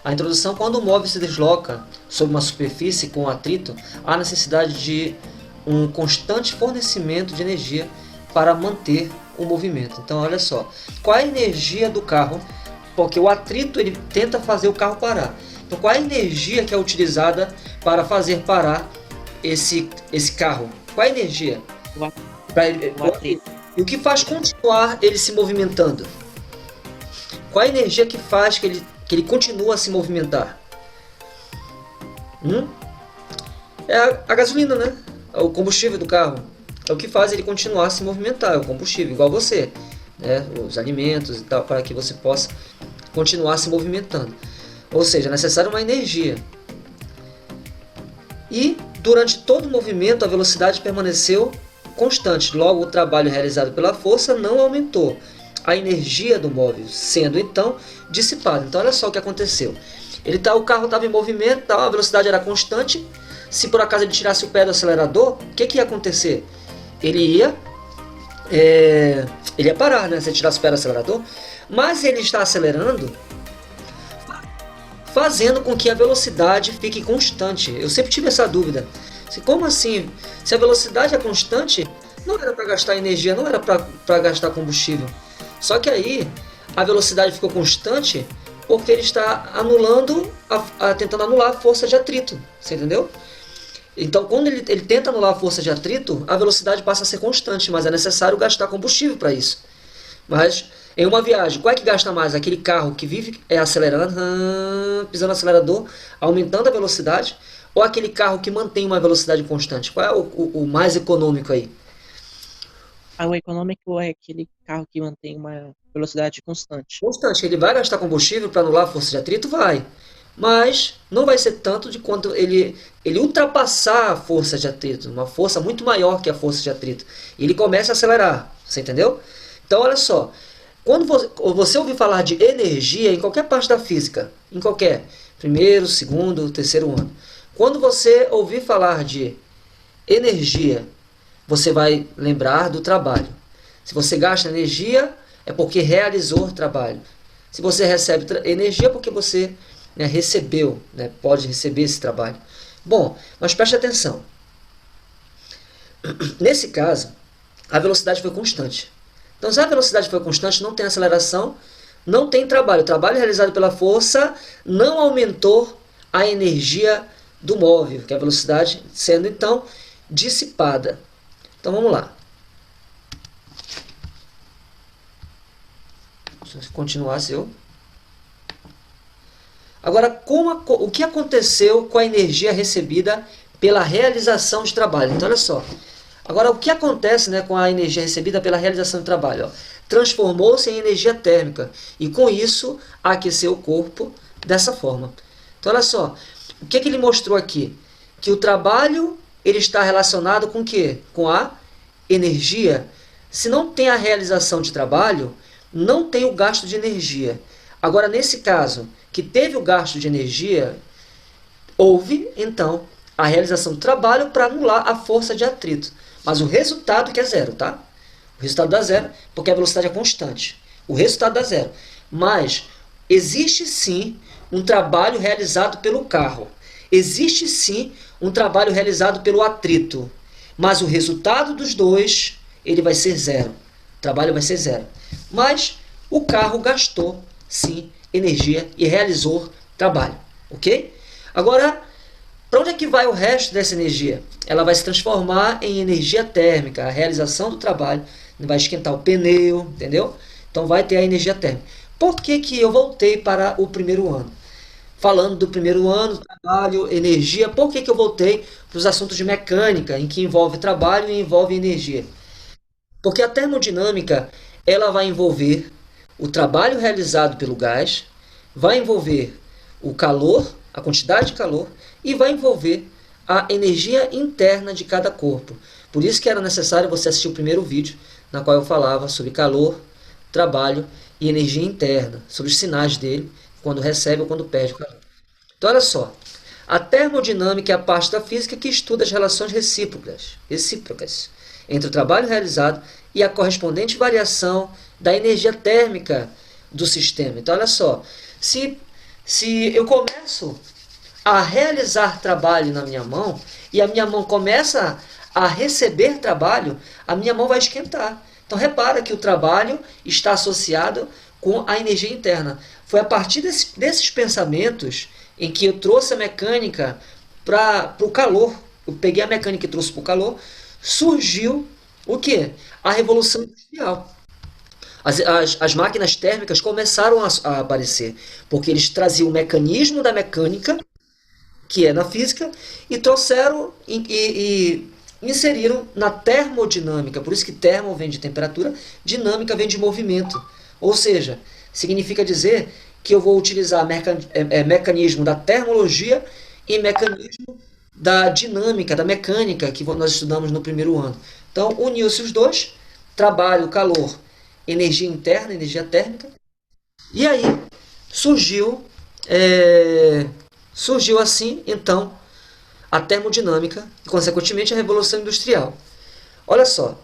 A introdução: quando o móvel se desloca sobre uma superfície com atrito, há necessidade de um constante fornecimento de energia para manter o movimento. Então, olha só, qual é a energia do carro? Porque o atrito ele tenta fazer o carro parar. Então, qual é a energia que é utilizada para fazer parar esse carro? Qual é a energia? O O atrito. E o que faz continuar ele se movimentando? Qual é a energia que faz que ele continua a se movimentar? É a gasolina, né? É o combustível do carro. É o que faz ele continuar a se movimentar, é o combustível, igual você, né? Os alimentos e tal, para que você possa continuar se movimentando. Ou seja, é necessário uma energia. E durante todo o movimento a velocidade permaneceu constante, logo o trabalho realizado pela força não aumentou, a energia do móvel sendo então dissipada. Então olha só o que aconteceu. O carro estava em movimento, a velocidade era constante. Se por acaso ele tirasse o pé do acelerador, o que ia acontecer? Ele ia parar, né? Se ele tirasse o pé do acelerador. Mas ele está acelerando, fazendo com que a velocidade fique constante. Eu sempre tive essa dúvida. Como assim? Se a velocidade é constante, não era para gastar energia, não era para gastar combustível. Só que aí a velocidade ficou constante porque ele está anulando, tentando anular a força de atrito. Você entendeu? Então, quando ele tenta anular a força de atrito, a velocidade passa a ser constante, mas é necessário gastar combustível para isso. Mas em uma viagem, qual é que gasta mais? Aquele carro que vive acelerando, pisando no acelerador, aumentando a velocidade, ou aquele carro que mantém uma velocidade constante? Qual é o mais econômico aí? O econômico é aquele carro que mantém uma velocidade constante. Constante. Ele vai gastar combustível para anular a força de atrito? Vai. Mas não vai ser tanto de quanto ele ultrapassar a força de atrito, uma força muito maior que a força de atrito. E ele começa a acelerar, você entendeu? Então olha só, quando você ouvir falar de energia em qualquer parte da física, em qualquer, primeiro, segundo, terceiro ano, quando você ouvir falar de energia, você vai lembrar do trabalho. Se você gasta energia, é porque realizou trabalho. Se você recebe energia, é porque você recebeu, pode receber esse trabalho. Bom, mas preste atenção. Nesse caso, a velocidade foi constante. Então, se a velocidade foi constante, não tem aceleração, não tem trabalho. O trabalho realizado pela força não aumentou a energia do móvel, que é a velocidade sendo então dissipada. Então vamos lá. Se eu continuasse eu. Agora, o que aconteceu com a energia recebida pela realização de trabalho? Então, olha só. Agora, o que acontece com a energia recebida pela realização de trabalho? Transformou-se em energia térmica e, com isso, aqueceu o corpo dessa forma. Então, olha só. O que ele mostrou aqui? Que o trabalho ele está relacionado com o quê? Com a energia. Se não tem a realização de trabalho, não tem o gasto de energia. Agora, nesse caso, que teve o gasto de energia, houve, então, a realização do trabalho para anular a força de atrito. Mas o resultado que é zero, tá? O resultado dá zero, porque a velocidade é constante. O resultado dá zero. Mas existe sim um trabalho realizado pelo carro. Existe sim um trabalho realizado pelo atrito. Mas o resultado dos dois, ele vai ser zero. O trabalho vai ser zero. Mas o carro gastou, sim, energia e realizou trabalho. Ok? Agora, para onde é que vai o resto dessa energia? Ela vai se transformar em energia térmica. A realização do trabalho vai esquentar o pneu, entendeu? Então vai ter a energia térmica. Por que eu voltei para o primeiro ano? Falando do primeiro ano, trabalho, energia, por que eu voltei para os assuntos de mecânica, em que envolve trabalho e envolve energia? Porque a termodinâmica ela vai envolver o trabalho realizado pelo gás, vai envolver o calor, a quantidade de calor, e vai envolver a energia interna de cada corpo. Por isso que era necessário você assistir o primeiro vídeo, na qual eu falava sobre calor, trabalho e energia interna, sobre os sinais dele, quando recebe ou quando perde o calor. Então, olha só. A termodinâmica é a parte da física que estuda as relações recíprocas entre o trabalho realizado e a correspondente variação da energia térmica do sistema. Então, olha só. Se Se eu começo a realizar trabalho na minha mão e a minha mão começa a receber trabalho, a minha mão vai esquentar. Então repara que o trabalho está associado com a energia interna. Foi a partir desses pensamentos em que eu trouxe a mecânica para o calor. Eu peguei a mecânica e trouxe para o calor. Surgiu o quê? A Revolução Industrial. As máquinas térmicas começaram a aparecer, porque eles traziam o mecanismo da mecânica, que é na física, e trouxeram e inseriram na termodinâmica. Por isso que termo vem de temperatura, dinâmica vem de movimento. Ou seja, significa dizer que eu vou utilizar mecanismo da termologia e mecanismo da dinâmica, da mecânica, que nós estudamos no primeiro ano. Então, uniu-se os dois, trabalho, calor, energia interna, energia térmica, e aí surgiu, surgiu assim, então, a termodinâmica e, consequentemente, a Revolução Industrial. Olha só,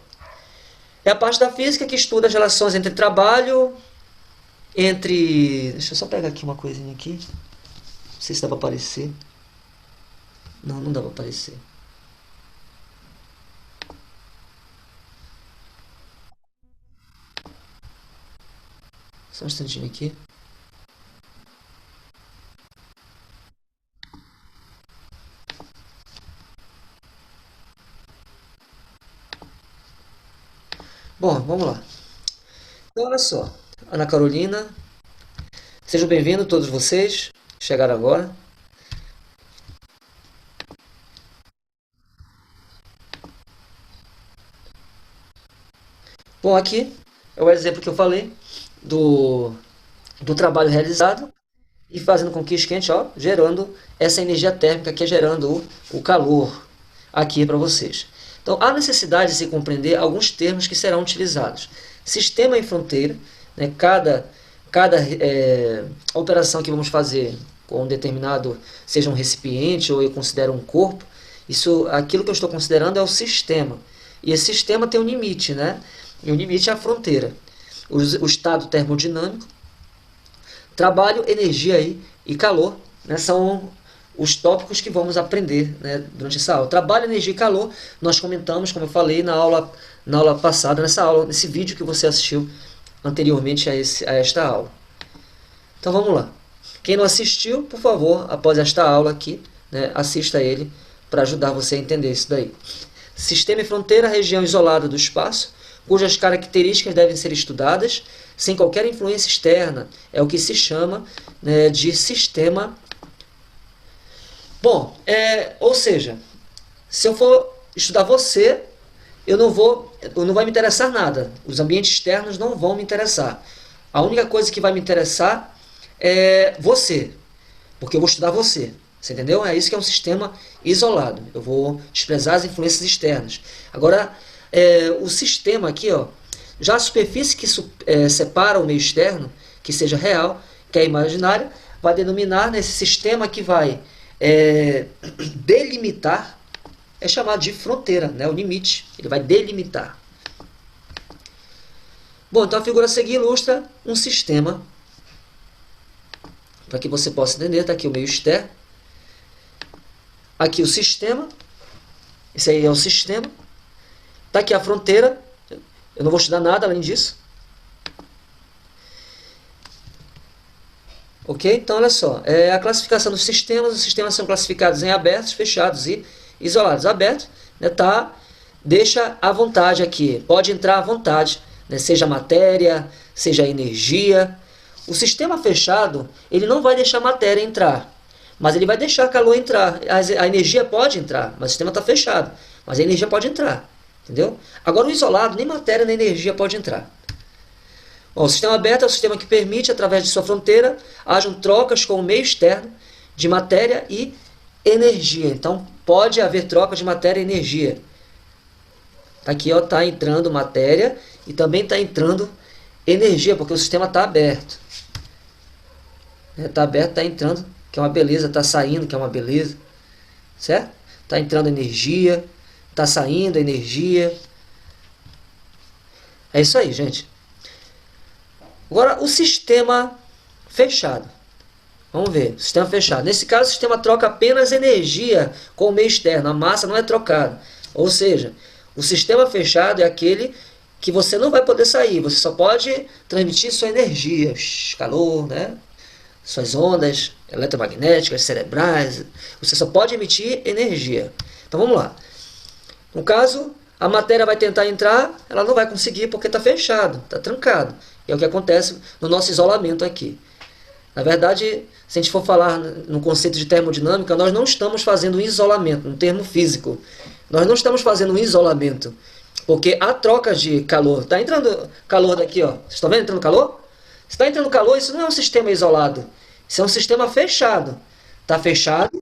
é a parte da física que estuda as relações entre trabalho, Deixa eu só pegar aqui uma coisinha aqui. Não sei se dá para aparecer. Não, não dá para aparecer. Só um instantinho aqui. Bom, vamos lá. Então, olha só. Ana Carolina, sejam bem-vindos todos vocês. Chegaram agora. Bom, aqui é o exemplo que eu falei do trabalho realizado e fazendo com que esquente, ó, gerando essa energia térmica que é gerando o calor aqui para vocês. Então, há necessidade de se compreender alguns termos que serão utilizados. Sistema e fronteira, né, cada operação que vamos fazer com um determinado, seja um recipiente ou eu considero um corpo, aquilo que eu estou considerando é o sistema. E esse sistema tem um limite, né? E o limite é a fronteira. O estado termodinâmico, trabalho, energia e calor, né, são os tópicos que vamos aprender, né, durante essa aula. Trabalho, energia e calor, nós comentamos, como eu falei, na aula passada, nesse vídeo que você assistiu anteriormente a esta aula. Então vamos lá. Quem não assistiu, por favor, após esta aula aqui, né, assista ele para ajudar você a entender isso daí. Sistema e fronteira, região isolada do espaço, cujas características devem ser estudadas sem qualquer influência externa. É o que se chama, né, de sistema. Bom, ou seja, se eu for estudar você, não vai me interessar nada. Os ambientes externos não vão me interessar. A única coisa que vai me interessar é você, porque eu vou estudar você. Você entendeu? É isso que é um sistema isolado. Eu vou desprezar as influências externas. Agora, o sistema aqui, ó, já a superfície que separa o meio externo, que seja real, que é imaginária, vai denominar nesse sistema que vai delimitar, é chamado de fronteira, né, o limite. Ele vai delimitar. Bom, então a figura a seguir ilustra um sistema, para que você possa entender. Está aqui o meio externo. Aqui o sistema. Esse aí é o sistema. Está aqui a fronteira. Eu não vou estudar nada além disso. Ok? Então, olha só. A classificação dos sistemas. Os sistemas são classificados em abertos, fechados e isolados. Aberto, né, deixa à vontade aqui. Pode entrar à vontade. Né, seja matéria, seja energia. O sistema fechado, ele não vai deixar matéria entrar. Mas ele vai deixar calor entrar. A energia pode entrar, mas o sistema está fechado. Mas a energia pode entrar. Entendeu? Agora o isolado, nem matéria nem energia pode entrar. Bom, o sistema aberto é o sistema que permite, através de sua fronteira, hajam trocas com o meio externo de matéria e energia. Então pode haver troca de matéria e energia. Aqui está entrando matéria e também está entrando energia, porque o sistema está aberto. Está aberto, está entrando, que é uma beleza, está saindo, que é uma beleza. Certo? Está entrando energia, está saindo energia. É isso aí, gente. Agora, o sistema fechado. Vamos ver, sistema fechado. Nesse caso, o sistema troca apenas energia com o meio externo, a massa não é trocada. Ou seja, o sistema fechado é aquele que você não vai poder sair, você só pode transmitir sua energia, calor, né? Suas ondas eletromagnéticas, cerebrais, você só pode emitir energia. Então vamos lá. No caso, a matéria vai tentar entrar, ela não vai conseguir porque está fechado, está trancado. E é o que acontece no nosso isolamento aqui. Na verdade, se a gente for falar no conceito de termodinâmica, nós não estamos fazendo um isolamento, um termo físico. Nós não estamos fazendo um isolamento, porque há trocas de calor. Está entrando calor daqui, ó. Vocês estão vendo entrando calor? Se está entrando calor, isso não é um sistema isolado. Isso é um sistema fechado. Está fechado,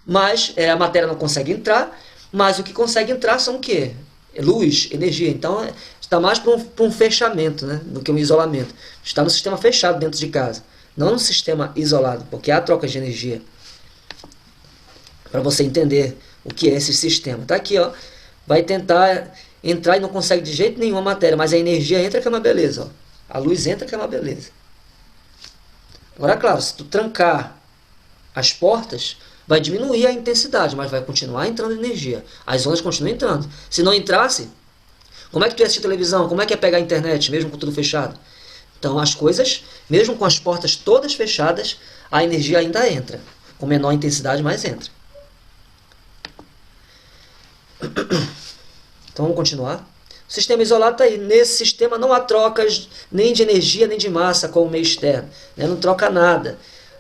mas a matéria não consegue entrar, mas o que consegue entrar são o quê? Luz, energia. Então, está mais para um fechamento, né, do que um isolamento. Está no sistema fechado dentro de casa. Não no sistema isolado, porque há troca de energia. Para você entender o que é esse sistema. Está aqui, ó. Vai tentar entrar e não consegue de jeito nenhum a matéria, mas a energia entra que é uma beleza. Ó. A luz entra que é uma beleza. Agora, claro, se tu trancar as portas, vai diminuir a intensidade, mas vai continuar entrando energia. As ondas continuam entrando. Se não entrasse, como é que tu ia assistir televisão? Como é que ia pegar a internet, mesmo com tudo fechado? Então as coisas, mesmo com as portas todas fechadas, a energia ainda entra. Com menor intensidade, mas entra. Então vamos continuar. O sistema isolado está aí. Nesse sistema não há trocas nem de energia nem de massa com o meio externo. Né? Não troca nada.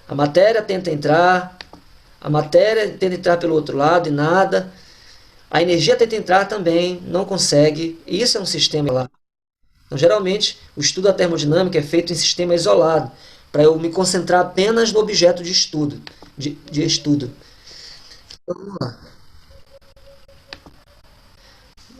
A matéria tenta entrar, pelo outro lado e nada. A energia tenta entrar também, não consegue. E isso é um sistema isolado. Então, geralmente, o estudo da termodinâmica é feito em sistema isolado, para eu me concentrar apenas no objeto de estudo. Então, vamos lá.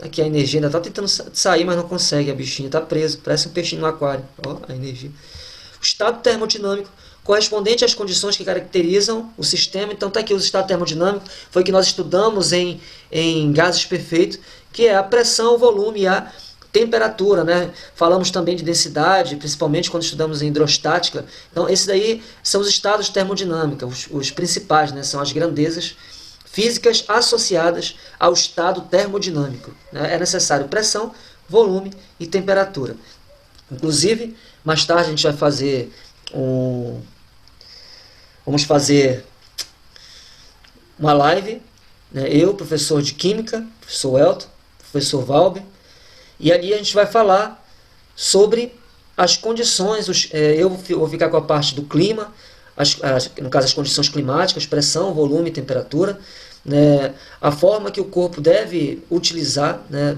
Aqui a energia ainda está tentando sair, mas não consegue. A bichinha está presa, parece um peixinho no aquário. Ó, a energia. O estado termodinâmico correspondente às condições que caracterizam o sistema. Então está aqui o estado termodinâmico, foi que nós estudamos em gases perfeitos, que é a pressão, o volume e a temperatura, né? Falamos também de densidade, principalmente quando estudamos em hidrostática. Então esses daí são os estados termodinâmicos, os principais, né? São as grandezas físicas associadas ao estado termodinâmico. Né? É necessário pressão, volume e temperatura. Inclusive, mais tarde a gente vai fazer vamos fazer uma live, né? Eu, professor de Química, professor Elton, professor Valber, e ali a gente vai falar sobre as condições, eu vou ficar com a parte do clima, no caso as condições climáticas, pressão, volume e temperatura, né? A forma que o corpo deve utilizar, né?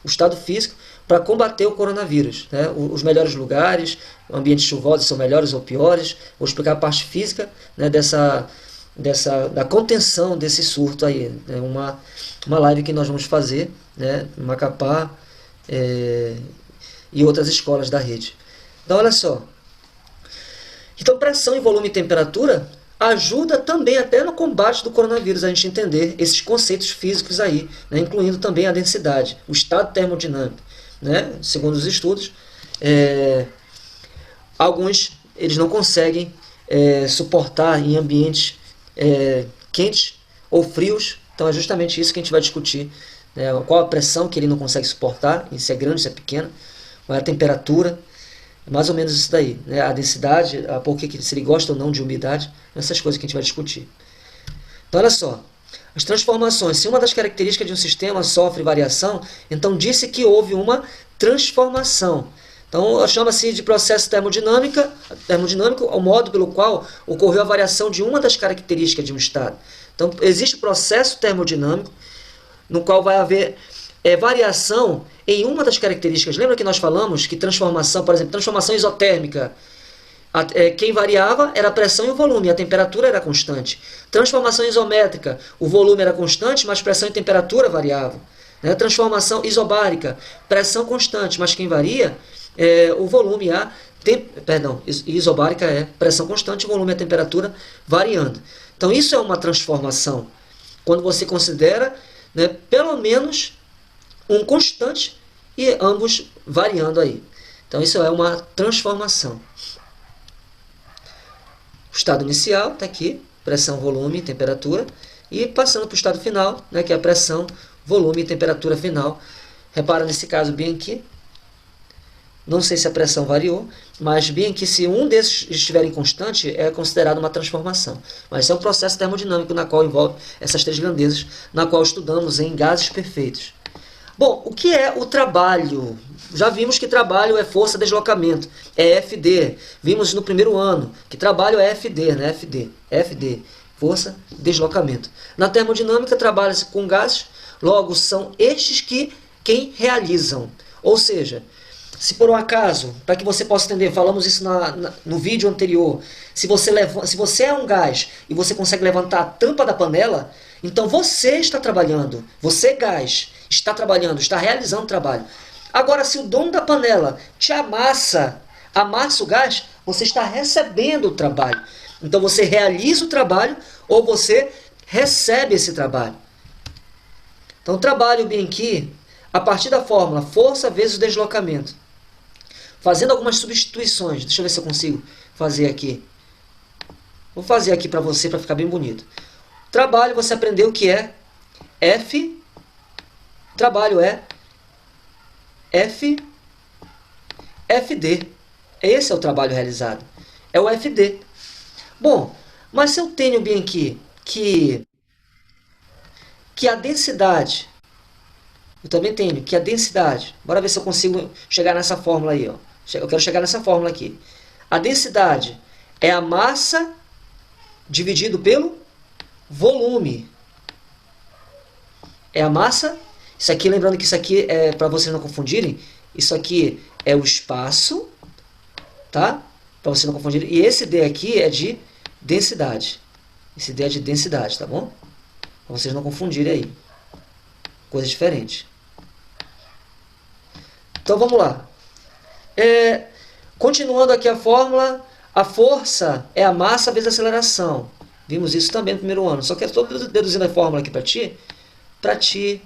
O estado físico para combater o coronavírus, né? Os melhores lugares, ambientes chuvosos são melhores ou piores. Vou explicar a parte física, né? Da contenção desse surto aí. É uma live que nós vamos fazer, né? Macapá e outras escolas da rede. Então olha só. Então pressão e volume e temperatura ajuda também até no combate do coronavírus a gente entender esses conceitos físicos aí, né? Incluindo também a densidade, o estado termodinâmico, né? Segundo os estudos, alguns eles não conseguem suportar em ambientes quentes ou frios. Então é justamente isso que a gente vai discutir, né? Qual a pressão que ele não consegue suportar, se é grande, se é pequena, qual é a temperatura, mais ou menos isso daí, né? A densidade, se ele gosta ou não de umidade, essas coisas que a gente vai discutir. Então olha só, as transformações, se uma das características de um sistema sofre variação, então disse que houve uma transformação. Então chama-se de processo termodinâmico o modo pelo qual ocorreu a variação de uma das características de um estado. Então existe o processo termodinâmico, no qual vai haver variação em uma das características. Lembra que nós falamos que transformação, por exemplo, transformação isotérmica, quem variava era a pressão e o volume, a temperatura era constante. Transformação isométrica, o volume era constante, mas pressão e temperatura variavam. Né? Transformação isobárica, pressão constante, mas quem varia o volume e isobárica é pressão constante, o volume e a temperatura variando. Então isso é uma transformação, quando você considera, né, pelo menos um constante e ambos variando aí. Então isso é uma transformação. O estado inicial está aqui, pressão, volume, temperatura, e passando para o estado final, né, que é a pressão, volume e temperatura final. Repara nesse caso bem aqui, não sei se a pressão variou, mas bem aqui, se um desses estiver constante, é considerado uma transformação. Mas é um processo termodinâmico na qual envolve essas três grandezas, na qual estudamos em gases perfeitos. Bom, o que é o trabalho? Já vimos que trabalho é força, deslocamento, é FD. Vimos no primeiro ano que trabalho é FD, né? FD, força, deslocamento. Na termodinâmica trabalha-se com gases, logo são estes quem realizam. Ou seja, se por um acaso, para que você possa entender, falamos isso no vídeo anterior, se você é um gás e você consegue levantar a tampa da panela, então você está trabalhando, você gás, está trabalhando, está realizando o trabalho. Agora, se o dono da panela te amassa o gás, você está recebendo o trabalho. Então você realiza o trabalho ou você recebe esse trabalho. Então trabalho bem aqui, a partir da fórmula força vezes deslocamento. Fazendo algumas substituições. Deixa eu ver se eu consigo fazer aqui. Vou fazer aqui para você, para ficar bem bonito. Trabalho, você aprendeu que é F. Trabalho é FD. Esse é o trabalho realizado. É o FD. Bom, mas se eu tenho bem aqui que a densidade... Eu também tenho que a densidade... Bora ver se eu consigo chegar nessa fórmula aí. Ó. Eu quero chegar nessa fórmula aqui. A densidade é a massa dividido pelo volume. É a massa... Isso aqui, lembrando que isso aqui é para vocês não confundirem. Isso aqui é o espaço, tá? Para vocês não confundirem. E esse D aqui é de densidade. Esse D é de densidade, tá bom? Para vocês não confundirem aí. Coisa diferente. Então vamos lá. Continuando aqui a fórmula, a força é a massa vezes a aceleração. Vimos isso também no primeiro ano. Só que eu estou deduzindo a fórmula aqui para ti. Para ti,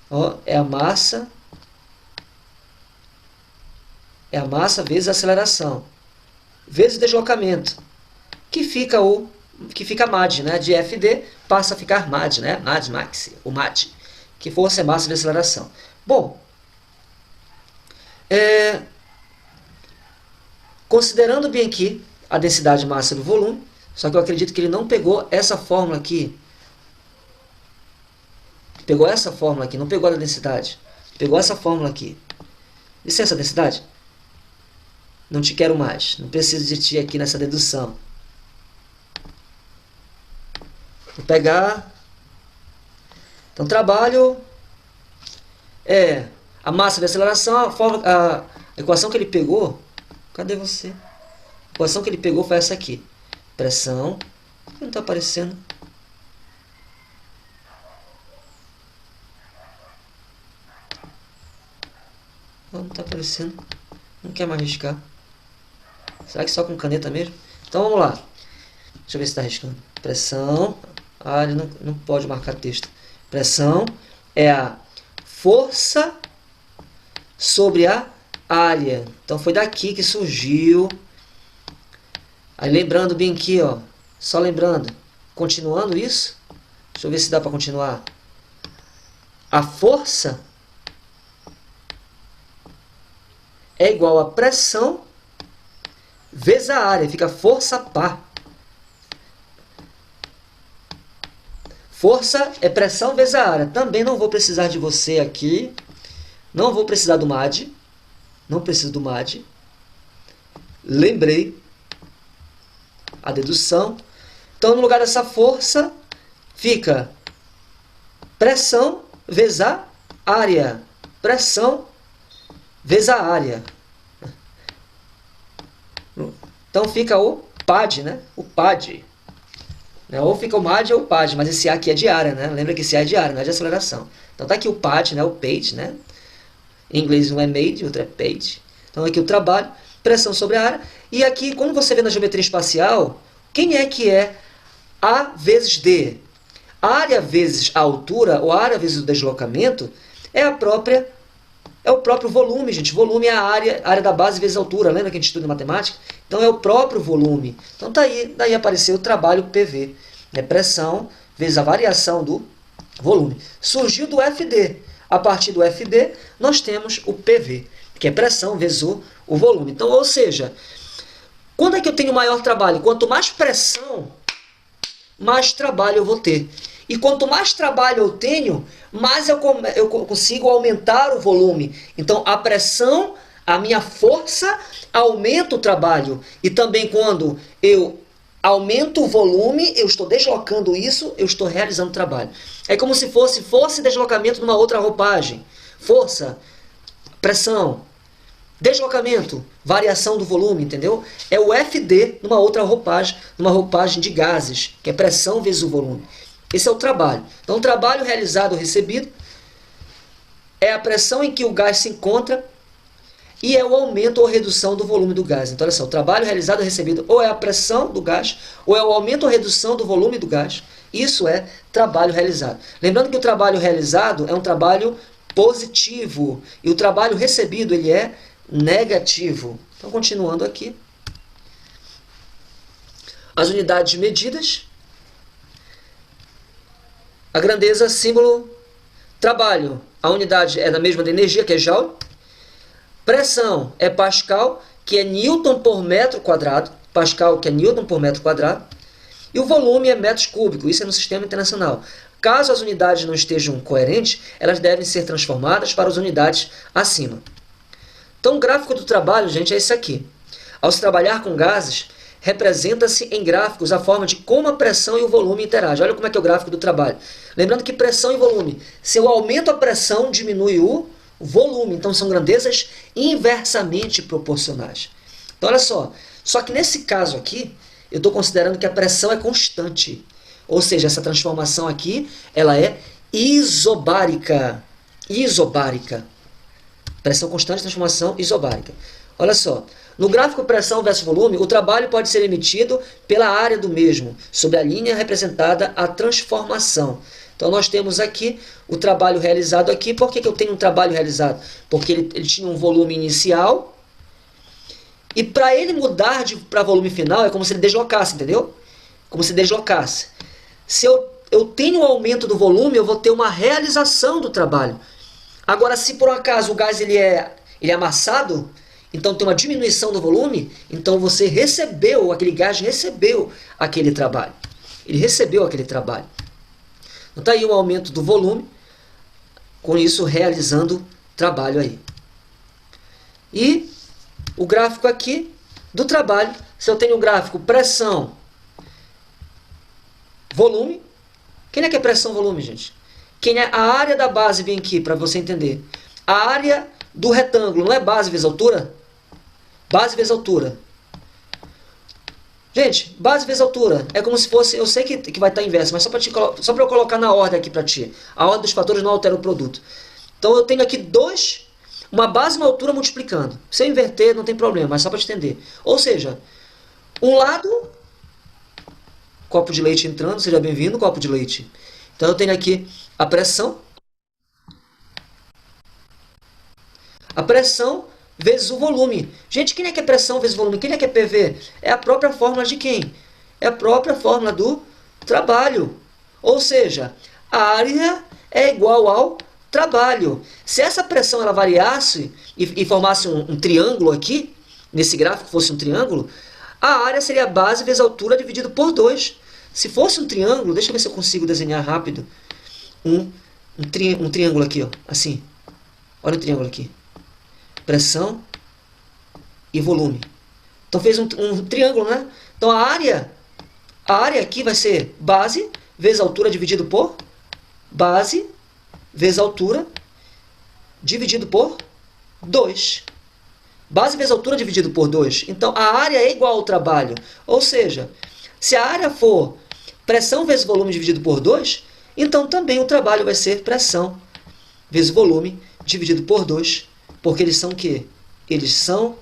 ó, é a massa vezes a aceleração. Vezes o deslocamento. Que fica MAD, né? De FD passa a ficar MAD, né? MAD, o MAD. Que força é massa vezes aceleração. Bom, considerando bem aqui a densidade, massa do volume, só que eu acredito que ele não pegou essa fórmula aqui. Pegou essa fórmula aqui, não pegou a da densidade. Pegou essa fórmula aqui. Licença, densidade. Não te quero mais. Não preciso de ti aqui nessa dedução. Vou pegar... Então, trabalho é a massa de aceleração, a equação que ele pegou. Cadê você? A equação que ele pegou foi essa aqui. Pressão. Por que não está aparecendo? Não está aparecendo. Não quer mais riscar. Será que só com caneta mesmo? Então vamos lá. Deixa eu ver se está riscando. Pressão. Ah, ele não pode marcar texto. Pressão é a força sobre a área. Então foi daqui que surgiu. Aí lembrando bem aqui, ó. Só lembrando. Continuando isso. Deixa eu ver se dá para continuar. A força é igual a pressão vezes a área. Fica força par. Força é pressão vezes a área. Também não vou precisar de você aqui. Não vou precisar do MAD. Não preciso do MAD. Lembrei a dedução. Então, no lugar dessa força, fica pressão vezes a área. Pressão vezes a área. Então, fica o PAD, né? O PAD. Ou fica o MAD ou o PAD, mas esse A aqui é de área, né? Lembra que esse A é de área, não é de aceleração. Então tá aqui o PAD, né? O PAD, né? Em inglês um é made, outro é paid. Então aqui o trabalho, pressão sobre a área. E aqui, quando você vê na geometria espacial, quem é que é A vezes D? A área vezes a altura, ou a área vezes o deslocamento, é a própria É o próprio volume, gente. Volume é a área da base vezes a altura. Lembra que a gente estuda em matemática? Então é o próprio volume. Então tá aí, daí apareceu o trabalho PV. É pressão vezes a variação do volume. Surgiu do FD. A partir do FD, nós temos o PV, que é pressão vezes o volume. Então, ou seja, quando é que eu tenho maior trabalho? Quanto mais pressão, mais trabalho eu vou ter. E quanto mais trabalho eu tenho, mais eu consigo aumentar o volume. Então, a pressão, a minha força, aumenta o trabalho. E também quando eu aumento o volume, eu estou deslocando isso, eu estou realizando o trabalho. É como se fosse força e deslocamento numa outra roupagem. Força, pressão, deslocamento, variação do volume, entendeu? É o FD numa outra roupagem, numa roupagem de gases, que é pressão vezes o volume. Esse é o trabalho. Então, o trabalho realizado ou recebido é a pressão em que o gás se encontra e é o aumento ou redução do volume do gás. Então, olha só, o trabalho realizado ou recebido ou é a pressão do gás ou é o aumento ou redução do volume do gás. Isso é trabalho realizado. Lembrando que o trabalho realizado é um trabalho positivo e o trabalho recebido ele é negativo. Então, continuando aqui. As unidades medidas. A grandeza, símbolo, trabalho. A unidade é da mesma da energia, que é Joule. Pressão é Pascal, que é Newton por metro quadrado. Pascal, que é Newton por metro quadrado. E o volume é metros cúbicos. Isso é no sistema internacional. Caso as unidades não estejam coerentes, elas devem ser transformadas para as unidades acima. Então, o gráfico do trabalho, gente, é esse aqui. Ao se trabalhar com gases, representa-se em gráficos a forma de como a pressão e o volume interagem. Olha como é que é o gráfico do trabalho. Lembrando que pressão e volume. Se eu aumento a pressão, diminui o volume. Então, são grandezas inversamente proporcionais. Então, olha só. Só que nesse caso aqui, eu estou considerando que a pressão é constante. Ou seja, essa transformação aqui, ela é isobárica. Isobárica. Pressão constante, transformação isobárica. Olha só. No gráfico pressão versus volume, o trabalho pode ser emitido pela área do mesmo, sobre a linha representada a transformação. Então, nós temos aqui o trabalho realizado aqui. Por que eu tenho um trabalho realizado? Porque ele tinha um volume inicial e para ele mudar para volume final é como se ele deslocasse, entendeu? Como se deslocasse. Se eu tenho um aumento do volume, eu vou ter uma realização do trabalho. Agora, se por um acaso o gás ele é amassado, então tem uma diminuição do volume, então você recebeu, aquele gás recebeu aquele trabalho. Ele recebeu aquele trabalho. Então está aí um aumento do volume, com isso realizando trabalho aí. E o gráfico aqui do trabalho, se eu tenho o gráfico pressão, volume, quem é que é pressão, volume, gente? Quem é a área da base, vem aqui para você entender. A área do retângulo, não é base vezes altura? Base vezes altura. Gente, base vezes altura é como se fosse, eu sei que vai estar inverso, mas só para eu colocar na ordem aqui para ti. A ordem dos fatores não altera o produto. Então eu tenho aqui uma base e uma altura multiplicando. Se eu inverter não tem problema, mas só para te entender. Ou seja, um lado, copo de leite entrando, seja bem-vindo, copo de leite. Então eu tenho aqui a pressão. A pressão vezes o volume. Gente, quem é que é pressão vezes volume? Quem é que é PV? É a própria fórmula de quem? É a própria fórmula do trabalho. Ou seja, a área é igual ao trabalho. Se essa pressão ela variasse e formasse um triângulo aqui, nesse gráfico fosse um triângulo, a área seria a base vezes a altura dividido por 2. Se fosse um triângulo, deixa eu ver se eu consigo desenhar rápido um triângulo aqui, ó, assim. Olha o triângulo aqui. Pressão e volume. Então fez um triângulo, né? Então a área aqui vai ser base vezes altura dividido por base vezes altura dividido por 2. Base vezes altura dividido por 2. Então a área é igual ao trabalho. Ou seja, se a área for pressão vezes volume dividido por 2, então também o trabalho vai ser pressão vezes volume dividido por 2. Porque eles são o quê? Eles são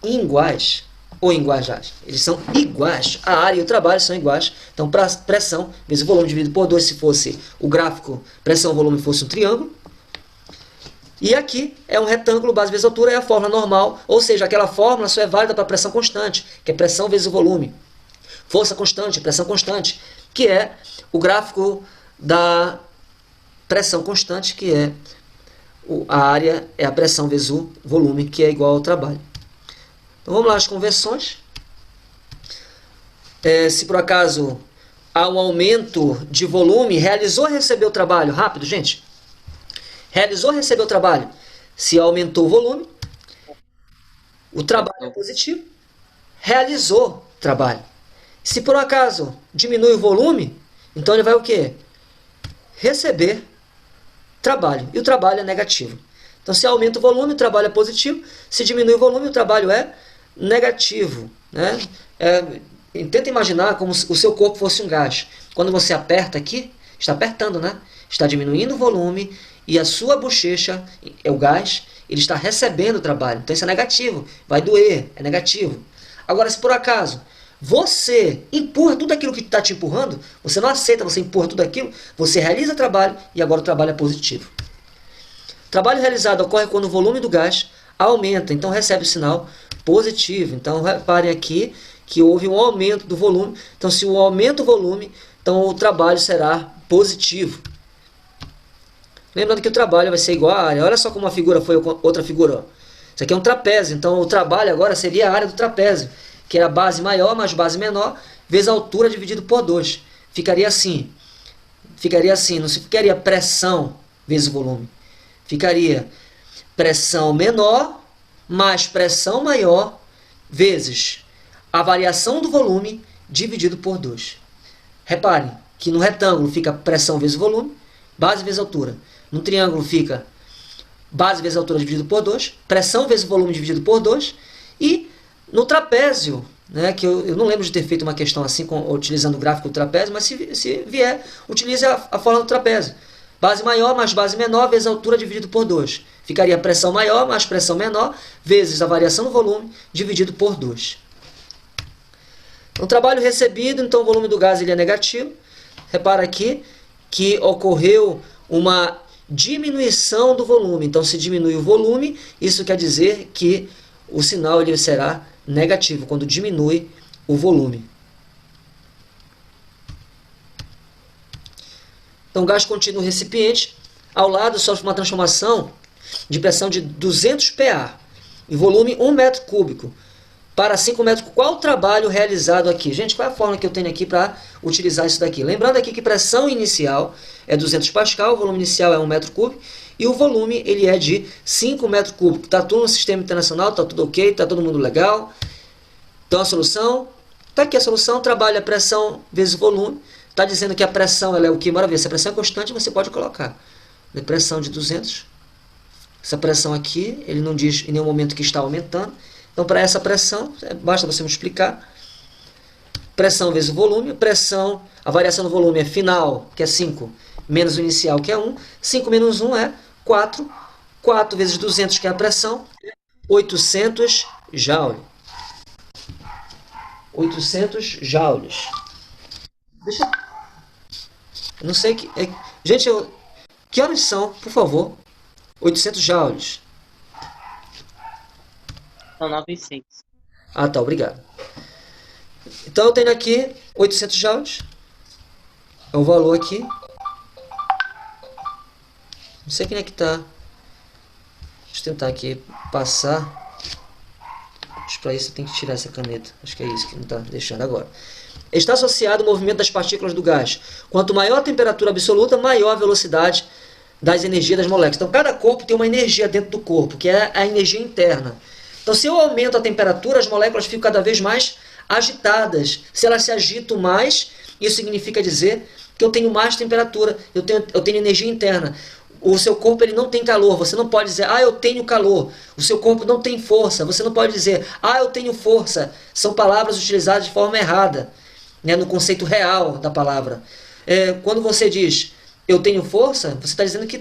iguais. Ou iguais. Eles são iguais. A área e o trabalho são iguais. Então, pressão vezes volume dividido por 2, se fosse o gráfico, pressão e volume fosse um triângulo. E aqui é um retângulo, base vezes altura, é a fórmula normal, ou seja, aquela fórmula só é válida para pressão constante, que é pressão vezes o volume. Força constante, pressão constante, que é o gráfico da pressão constante, que é a área, é a pressão vezes o volume, que é igual ao trabalho. Então vamos lá, as conversões. Se por acaso há um aumento de volume, realizou ou recebeu o trabalho? Rápido, gente. Realizou ou recebeu o trabalho? Se aumentou o volume, o trabalho é positivo. Realizou o trabalho. Se por acaso diminui o volume, então ele vai o quê? Receber trabalho. E o trabalho é negativo. Então se aumenta o volume, o trabalho é positivo. Se diminui o volume, o trabalho é negativo. Né? Tenta imaginar como se o seu corpo fosse um gás. Quando você aperta aqui, está apertando, né? Está diminuindo o volume e a sua bochecha, é o gás, ele está recebendo o trabalho. Então isso é negativo, vai doer, é negativo. Agora, se por acaso você empurra tudo aquilo que está te empurrando, você não aceita, você empurra tudo aquilo, você realiza trabalho e agora o trabalho é positivo. O trabalho realizado ocorre quando o volume do gás aumenta, então recebe o sinal positivo. Então reparem aqui que houve um aumento do volume. Então se o aumenta o volume, então o trabalho será positivo. Lembrando que o trabalho vai ser igual à área. Olha só como uma figura foi outra figura. Ó. Isso aqui é um trapézio, então o trabalho agora seria a área do trapézio, que era base maior mais base menor, vezes a altura dividido por 2. Ficaria assim. Ficaria assim, não ficaria pressão vezes o volume. Ficaria pressão menor mais pressão maior vezes a variação do volume dividido por 2. Reparem que no retângulo fica pressão vezes volume, base vezes altura. No triângulo fica base vezes altura dividido por 2, pressão vezes volume dividido por 2, e no trapézio, né, que eu não lembro de ter feito uma questão assim, utilizando o gráfico do trapézio, mas se vier, utilize a fórmula do trapézio. Base maior mais base menor vezes altura dividido por 2. Ficaria pressão maior mais pressão menor vezes a variação do volume dividido por 2. No trabalho recebido, então o volume do gás ele é negativo. Repara aqui que ocorreu uma diminuição do volume. Então, se diminui o volume, isso quer dizer que o sinal ele será negativo, quando diminui o volume. Então, o gás contínua no recipiente, ao lado, sofre uma transformação de pressão de 200 PA, em volume 1 metro cúbico, para 5 metros. Qual o trabalho realizado aqui? Gente, qual é a fórmula que eu tenho aqui para utilizar isso daqui? Lembrando aqui que pressão inicial é 200 pascal, o volume inicial é 1 metro cúbico, e o volume ele é de 5 metros cúbicos. Está tudo no sistema internacional, está tudo ok, está todo mundo legal. Então a solução, está aqui a solução, trabalha pressão vezes volume. Está dizendo que a pressão ela é o que? Bora ver, se a pressão é constante, você pode colocar. Pressão de 200. Essa pressão aqui, ele não diz em nenhum momento que está aumentando. Então, para essa pressão, basta você multiplicar. Pressão vezes o volume. Pressão, a variação do volume é final, que é 5, menos o inicial, que é 1. 5 menos 1 é 4. 4 vezes 200, que é a pressão, 800 joules. 800 joules. Deixa eu não sei que... gente, que horas são, por favor? 800 joules. São 9 e 6. Ah, tá, obrigado. Então eu tenho aqui 800 joules. É o valor aqui. Não sei quem é que tá. Deixa eu tentar aqui passar. Acho que para isso eu tenho que tirar essa caneta. Acho que é isso que não está deixando agora. Está associado ao movimento das partículas do gás. Quanto maior a temperatura absoluta, maior a velocidade das energias das moléculas. Então cada corpo tem uma energia dentro do corpo, que é a energia interna. Então se eu aumento a temperatura, as moléculas ficam cada vez mais agitadas. Se elas se agitam mais, isso significa dizer que eu tenho mais temperatura, eu tenho energia interna. O seu corpo ele não tem calor, você não pode dizer, eu tenho calor. O seu corpo não tem força, você não pode dizer, eu tenho força. São palavras utilizadas de forma errada, né, no conceito real da palavra. Quando você diz, eu tenho força, você está dizendo que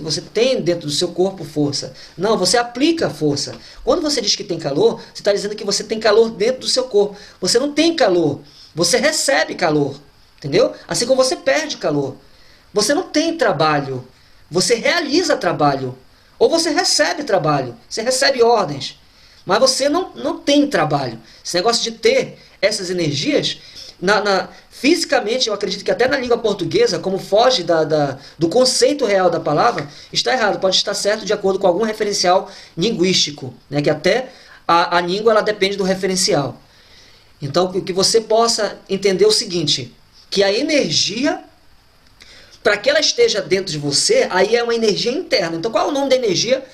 você tem dentro do seu corpo força. Não, você aplica força. Quando você diz que tem calor, você está dizendo que você tem calor dentro do seu corpo. Você não tem calor, você recebe calor. Entendeu? Assim como você perde calor. Você não tem trabalho, você realiza trabalho. Ou você recebe trabalho, você recebe ordens, mas você não tem trabalho. Esse negócio de ter essas energias, fisicamente, eu acredito que até na língua portuguesa, como foge do conceito real da palavra, está errado. Pode estar certo de acordo com algum referencial linguístico, né? Que até a língua ela depende do referencial. Então, que você possa entender o seguinte, que a energia, para que ela esteja dentro de você, aí é uma energia interna. Então, qual é o nome da energia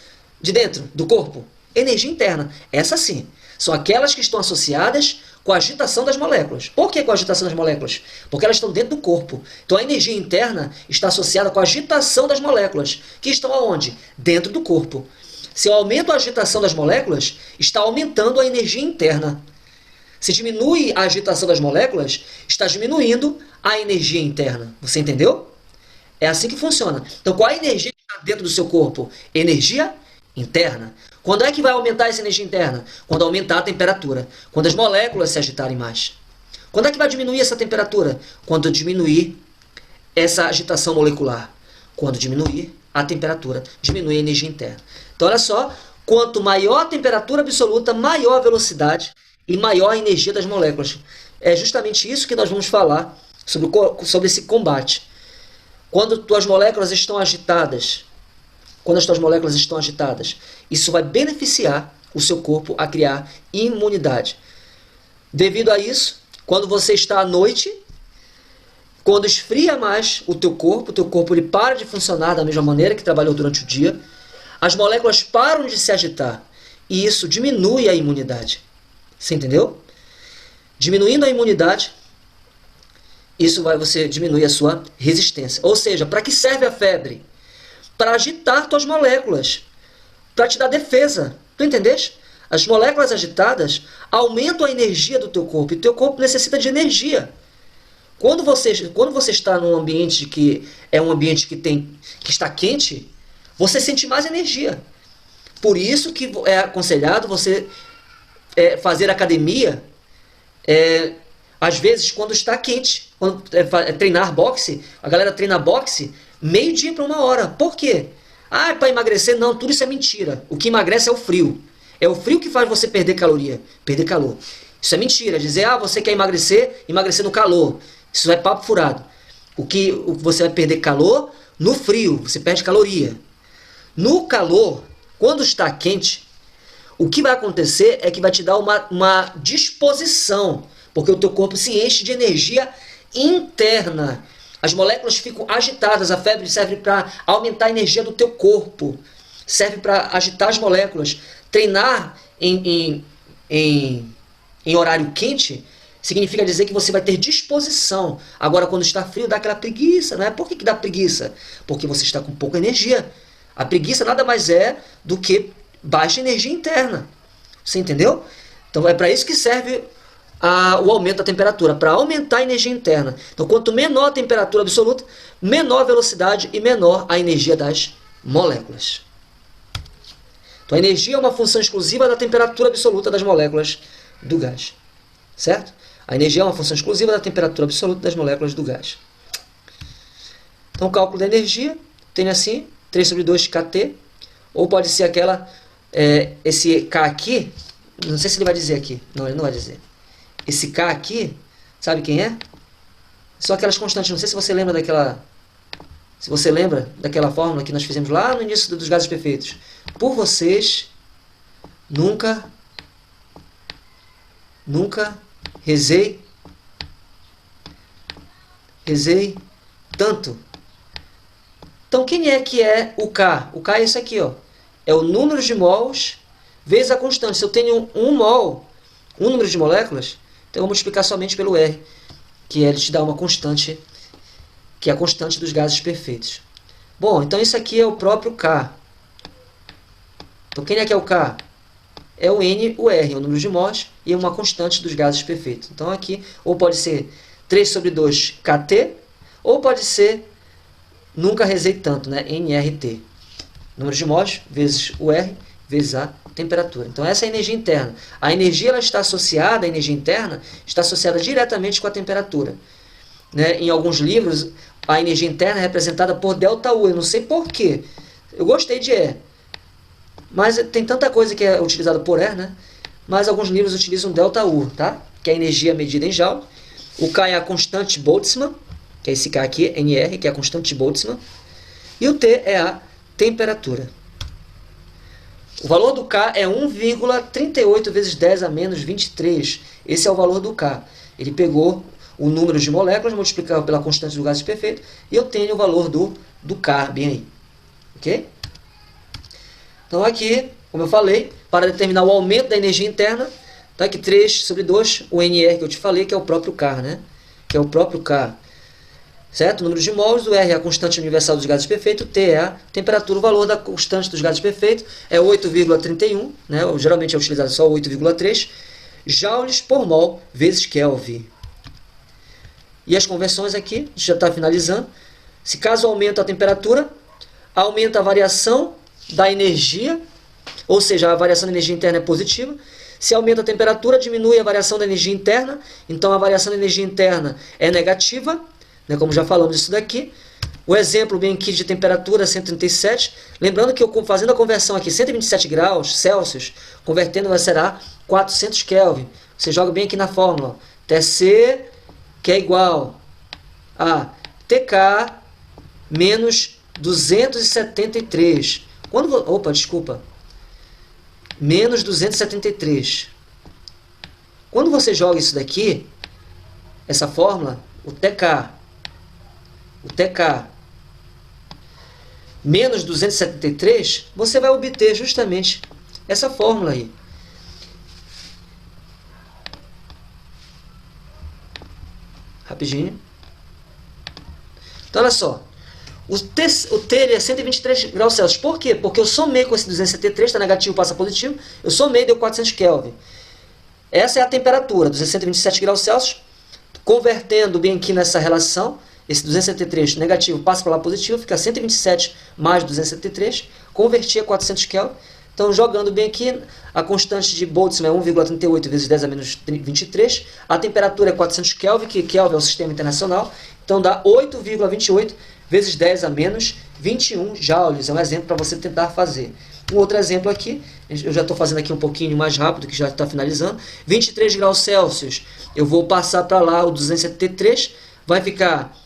de dentro do corpo? Energia interna. Essa sim. São aquelas que estão associadas com a agitação das moléculas. Por que com a agitação das moléculas? Porque elas estão dentro do corpo. Então, a energia interna está associada com a agitação das moléculas, que estão aonde? Dentro do corpo. Se eu aumento a agitação das moléculas, está aumentando a energia interna. Se diminui a agitação das moléculas, está diminuindo a energia interna. Você entendeu? É assim que funciona. Então, qual é a energia que está dentro do seu corpo? Energia interna. Quando é que vai aumentar essa energia interna? Quando aumentar a temperatura. Quando as moléculas se agitarem mais. Quando é que vai diminuir essa temperatura? Quando diminuir essa agitação molecular. Quando diminuir a temperatura, diminui a energia interna. Então, olha só, quanto maior a temperatura absoluta, maior a velocidade e maior a energia das moléculas. É justamente isso que nós vamos falar sobre esse combate. Quando tuas moléculas estão agitadas, isso vai beneficiar o seu corpo a criar imunidade. Devido a isso, quando você está à noite, quando esfria mais o teu corpo ele para de funcionar da mesma maneira que trabalhou durante o dia, as moléculas param de se agitar e isso diminui a imunidade. Você entendeu? Diminuindo a imunidade, você diminui a sua resistência. Ou seja, para que serve a febre? Para agitar tuas moléculas, para te dar defesa. Tu entendeste? As moléculas agitadas aumentam a energia do teu corpo, e teu corpo necessita de energia. Quando você está num ambiente que é um ambiente que está quente, você sente mais energia. Por isso que é aconselhado você fazer academia, às vezes quando está quente. Quando treinar boxe, a galera treina boxe meio-dia para 1 hora. Por quê? Ah, é para emagrecer? Não, tudo isso é mentira. O que emagrece é o frio. É o frio que faz você perder caloria, perder calor. Isso é mentira. Dizer, você quer emagrecer no calor. Isso é papo furado. O que você vai perder calor no frio, você perde caloria. No calor, quando está quente, o que vai acontecer é que vai te dar uma disposição, porque o teu corpo se enche de energia interna. As moléculas ficam agitadas, a febre serve para aumentar a energia do teu corpo, serve para agitar as moléculas. Treinar em horário quente significa dizer que você vai ter disposição. Agora, quando está frio, dá aquela preguiça, não é? Por que dá preguiça? Porque você está com pouca energia. A preguiça nada mais é do que baixa energia interna. Você entendeu? Então é para isso que serve o aumento da temperatura, para aumentar a energia interna. Então, quanto menor a temperatura absoluta, menor a velocidade e menor a energia das moléculas. Então, a energia é uma função exclusiva da temperatura absoluta das moléculas do gás. Certo? A energia é uma função exclusiva da temperatura absoluta das moléculas do gás. Então, o cálculo da energia tem assim, 3/2 kT, ou pode ser esse K aqui, não sei se ele vai dizer aqui, não, ele não vai dizer. Esse K aqui, sabe quem é? São aquelas constantes, não sei se você lembra daquela fórmula que nós fizemos lá no início dos gases perfeitos. Por vocês, nunca rezei tanto. Então, quem é que é o K? O K é esse aqui, ó. É o número de mols vezes a constante. Se eu tenho 1 mol, um número de moléculas, então eu vou multiplicar somente pelo R, que ele te dá uma constante, que é a constante dos gases perfeitos. Bom, então isso aqui é o próprio K. Então, quem é que é o K? É o N, o R, o número de mols, e uma constante dos gases perfeitos. Então, aqui, ou pode ser 3/2 kT, ou pode ser, nunca rezei tanto, né? nRT. Número de mols vezes o R, vezes a temperatura. Então, essa é a energia interna. A energia a energia interna, está associada diretamente com a temperatura. Né? Em alguns livros, a energia interna é representada por ΔU. Eu não sei porquê. Eu gostei de E. Mas tem tanta coisa que é utilizada por R, né? Mas alguns livros utilizam ΔU, tá? Que é a energia medida em Joule. O K é a constante de Boltzmann, que é esse K aqui, NR, que é a constante de Boltzmann. E o T é a temperatura. O valor do K é 1,38 vezes 10 a menos 23. Esse é o valor do K. Ele pegou o número de moléculas, multiplicado pela constante do gás perfeito, e eu tenho o valor do K, bem aí. Ok? Então aqui, como eu falei, para determinar o aumento da energia interna, tá aqui 3 sobre 2, o NR que eu te falei, que é o próprio K, né? Que é o próprio K. Certo? O número de mols, o R é a constante universal dos gases perfeitos, o T é a temperatura, o valor da constante dos gases perfeitos é 8,31, né? Geralmente é utilizado só 8,3 joules por mol vezes Kelvin. E as conversões aqui, a gente já está finalizando. Se caso aumenta a temperatura, aumenta a variação da energia, ou seja, a variação da energia interna é positiva. Se aumenta a temperatura, diminui a variação da energia interna, então a variação da energia interna é negativa, né, como já falamos isso daqui. O exemplo bem aqui de temperatura 137, lembrando que eu fazendo a conversão aqui, 127 graus Celsius, convertendo será 400 Kelvin. Você joga bem aqui na fórmula, TC, que é igual a TK menos 273. Menos 273. Quando você joga isso daqui, essa fórmula, o TK menos 273, você vai obter justamente essa fórmula aí. Rapidinho. Então, olha só. O T é 123 graus Celsius. Por quê? Porque eu somei com esse 273, está negativo, passa positivo. Eu somei, deu 400 Kelvin. Essa é a temperatura, 227 graus Celsius. Convertendo bem aqui nessa relação, esse 273 negativo passa para lá positivo, fica 127 mais 273. Converti a 400 Kelvin. Então, jogando bem aqui, a constante de Boltzmann é 1,38 vezes 10 a menos 23. A temperatura é 400 Kelvin, que Kelvin é o sistema internacional. Então, dá 8,28 vezes 10 a menos 21 joules. É um exemplo para você tentar fazer. Um outro exemplo aqui, eu já estou fazendo aqui um pouquinho mais rápido, que já está finalizando. 23 graus Celsius, eu vou passar para lá o 273, vai ficar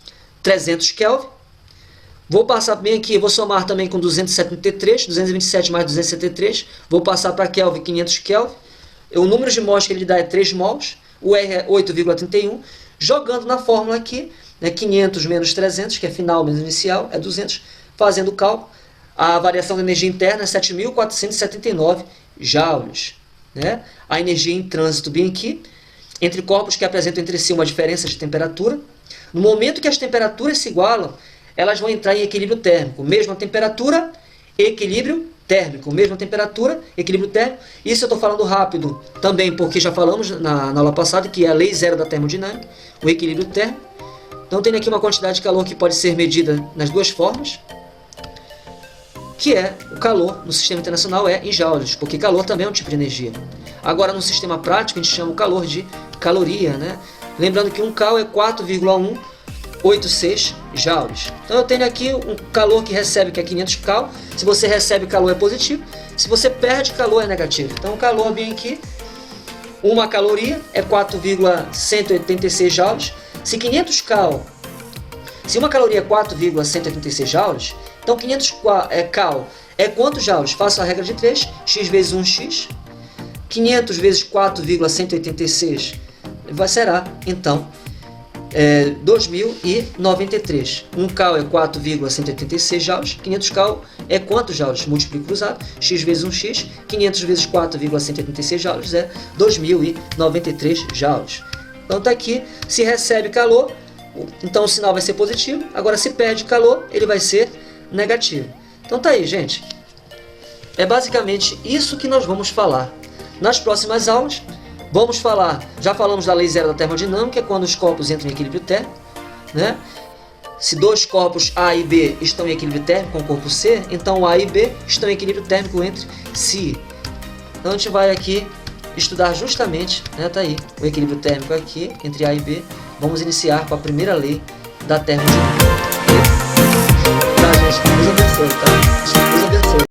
300 Kelvin. Vou passar bem aqui, vou somar também com 273, 227 mais 273, vou passar para Kelvin 500 Kelvin. O número de mols que ele dá é 3 mols, o R é 8,31. Jogando na fórmula aqui, né, 500 menos 300, que é final menos inicial, é 200. Fazendo o cálculo, a variação da energia interna é 7.479 joules. Né? A energia em trânsito bem aqui, entre corpos que apresentam entre si uma diferença de temperatura. No momento que as temperaturas se igualam, elas vão entrar em equilíbrio térmico. Mesma temperatura, equilíbrio térmico. Mesma temperatura, equilíbrio térmico. Isso eu estou falando rápido também, porque já falamos na aula passada, que é a lei zero da termodinâmica, o equilíbrio térmico. Então tem aqui uma quantidade de calor que pode ser medida nas duas formas, que é o calor no sistema internacional é em joules, porque calor também é um tipo de energia. Agora no sistema prático a gente chama o calor de caloria, né? Lembrando que 1 cal é 4,186 joules. Então eu tenho aqui um calor que recebe, que é 500 cal. Se você recebe calor é positivo, se você perde calor é negativo. Então o calor bem aqui, uma caloria é 4,186 joules. Se 500 cal, se uma caloria é 4,186 joules, então 500 cal é quantos joules? Faço a regra de 3, x vezes 1x. 500 vezes 4,186 será, então, 2093. 1 cal é 4,186 joules. 500 cal é quantos joules? Multiplico cruzado. X vezes 1x. 500 vezes 4,186 joules é 2093 joules. Então está aqui. Se recebe calor, então o sinal vai ser positivo. Agora, se perde calor, ele vai ser negativo. Então tá aí, gente. É basicamente isso que nós vamos falar. Nas próximas aulas, vamos falar, já falamos da lei zero da termodinâmica, quando os corpos entram em equilíbrio térmico, né? Se dois corpos A e B estão em equilíbrio térmico com o corpo C, então A e B estão em equilíbrio térmico entre si. Então a gente vai aqui estudar justamente, né, tá aí, o equilíbrio térmico aqui entre A e B. Vamos iniciar com a primeira lei da termodinâmica. Tá, gente? Deus abençoe, tá?